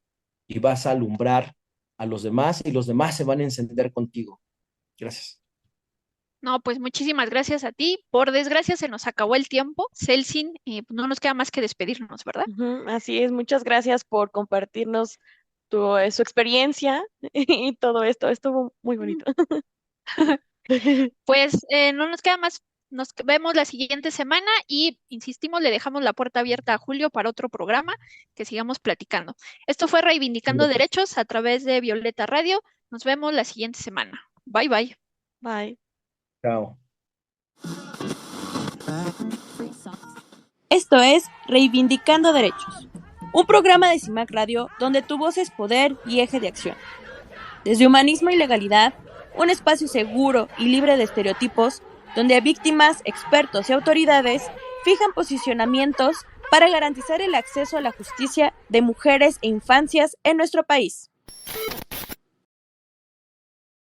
y vas a alumbrar a los demás y los demás se van a encender contigo. Gracias. No, pues muchísimas gracias a ti. Por desgracia se nos acabó el tiempo. Celsin, no nos queda más que despedirnos, ¿verdad? Así es, muchas gracias por compartirnos su experiencia y todo esto. Estuvo muy bonito. Pues no nos queda más. Nos vemos la siguiente semana y, insistimos, le dejamos la puerta abierta a Julio para otro programa que sigamos platicando. Esto fue Reivindicando Derechos a través de Violeta Radio. Nos vemos la siguiente semana. Bye, bye. Bye. Chao. Esto es Reivindicando Derechos, un programa de CIMAC Radio donde tu voz es poder y eje de acción. Desde Humanismo y Legalidad, un espacio seguro y libre de estereotipos, donde víctimas, expertos y autoridades fijan posicionamientos para garantizar el acceso a la justicia de mujeres e infancias en nuestro país.